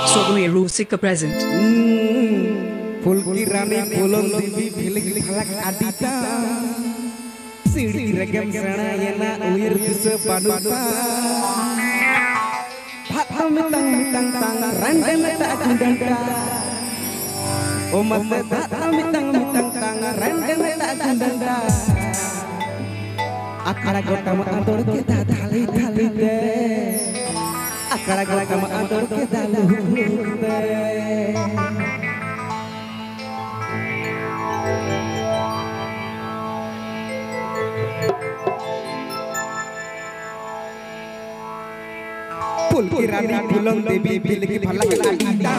Sogwe Rusika present. Fulki Rani Pulon Devi Bilik Halak Adita Siri Regam Sanayana Uir Disa Panuta Hatam Mitang Mitang Tang Randam Tak Kundanta Omat Hatam Mitang Mitang Tang Randam Tak Kundanta Akara Gotama Antor Kita Thali Thali De Akara Gotama Antor Kita Luhur De Fulki Rani Pulon Devi Bilik Halak Adita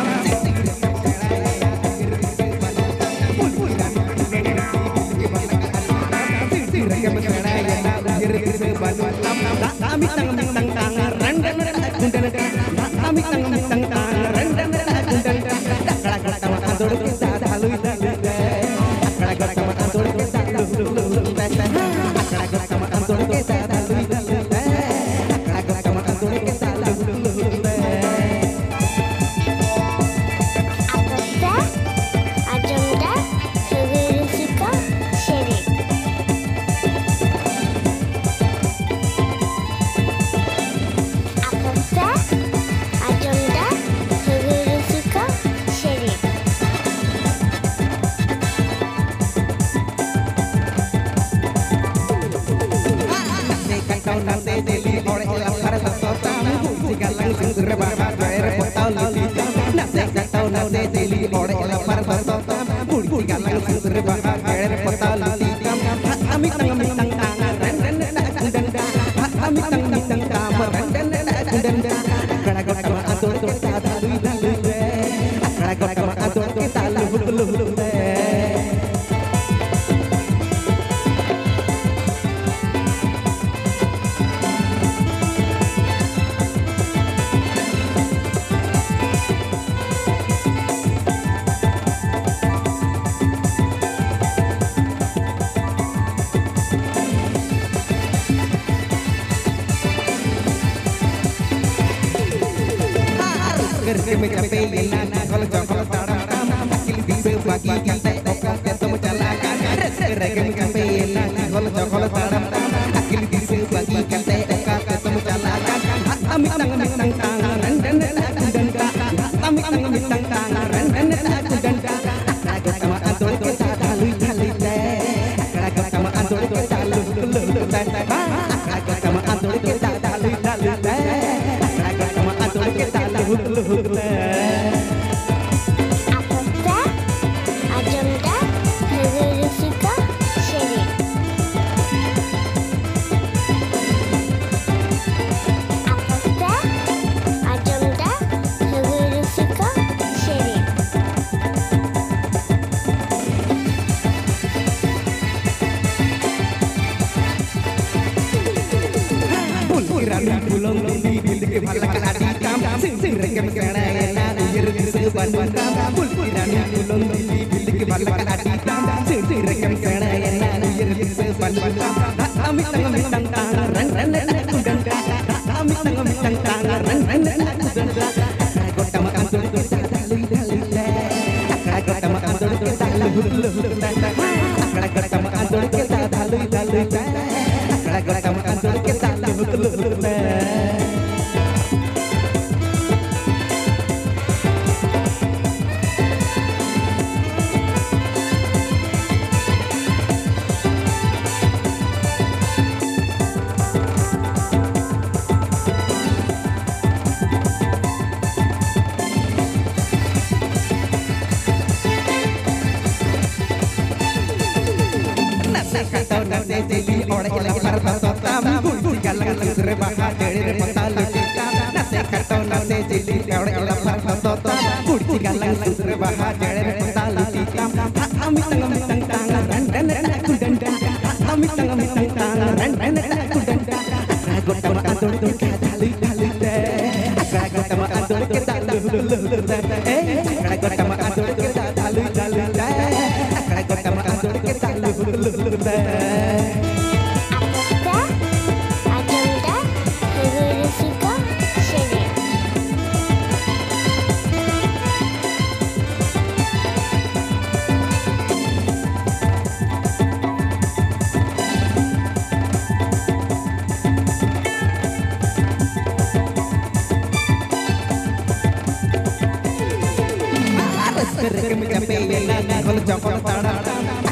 Seger mencapai lagi kalau cokol tadah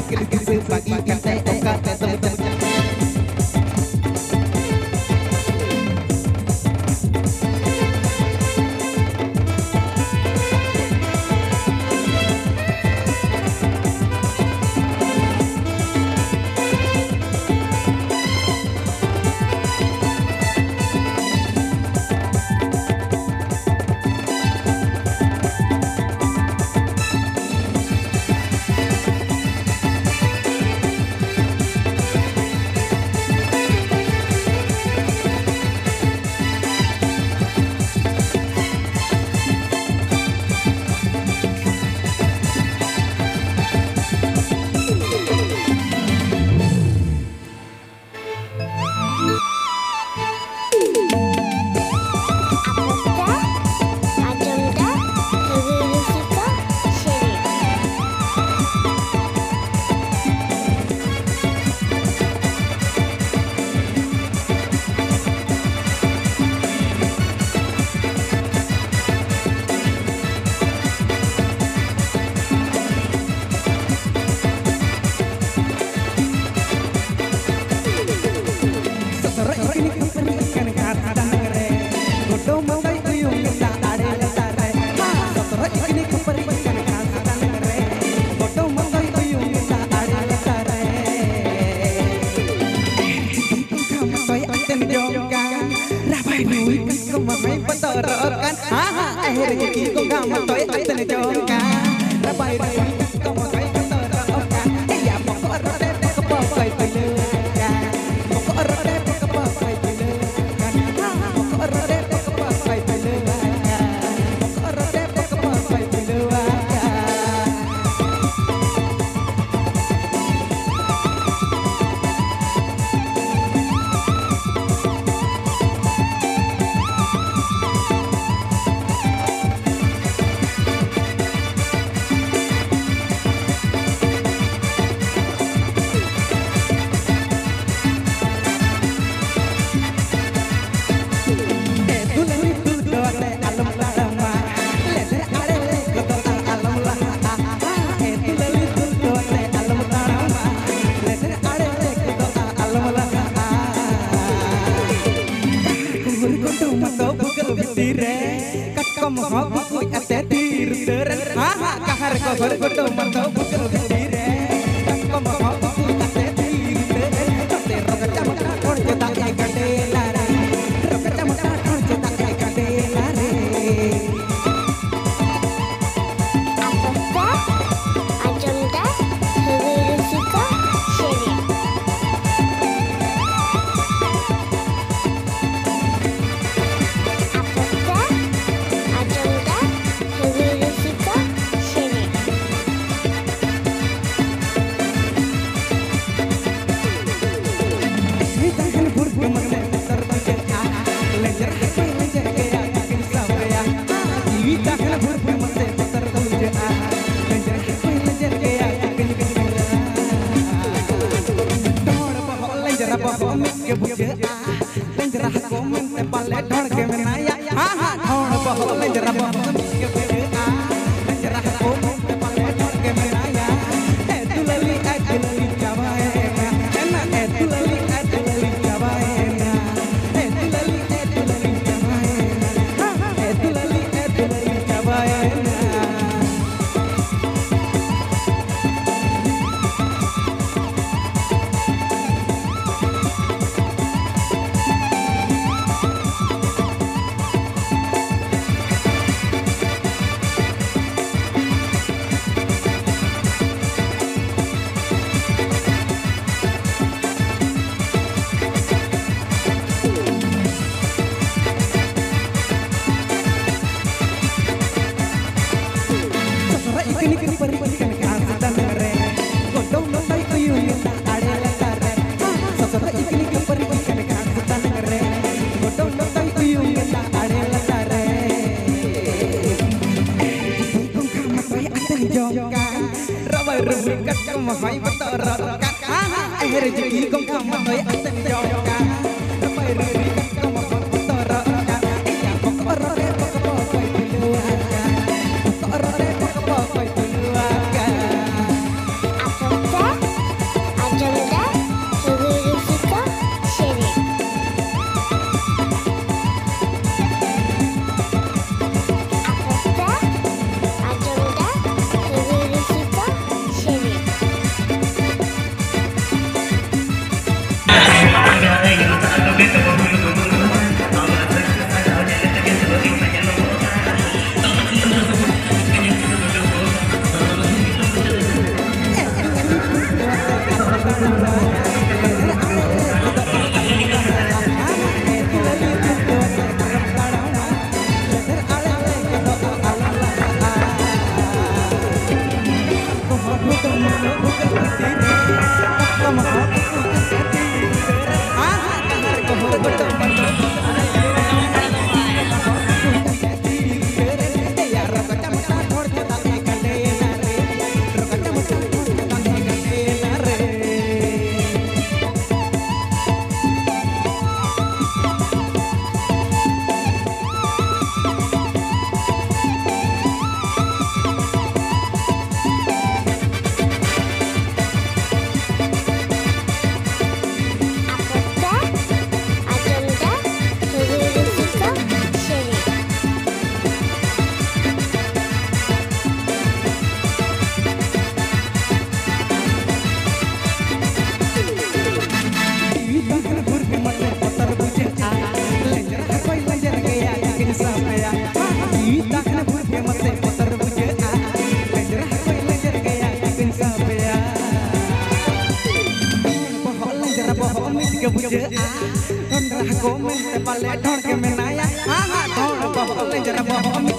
akhir kisah pagi kita oka tetem. Rezeki kong kamu toy aten jongka rabai kamu toy ketorokan ya pokok rote pokok toy pelukan pokok rote pokok toy pelukan pokok rote pokok toy pelukan pokok rote pokok toy pelukan Kamu mau ate diruderen kahar kohor godo mantau bukel dire kamu mau ate diruderen kote rokacamata korjo tak kade lare rokacamata korjo tak kade lare apa ajamda hewirusika sheri Lenjerah komen tepale dhor ke menaya dhor bahwa lenjerah komen ke beda lenjerah komen tepale dhor ke menaya edulali jawaena enak edulali jawaena edulali jawaena edulali jawaena rezeki kong kamu toy aten jongkan rapai rezeki kong kamu torokan ya pokok rote pokok toy pelukan pokok rote pokok toy बुझे आ ढोंडरा को में पले ढोंड के में नाया हाँ हाँ ढोंड बहुत जरा बहुत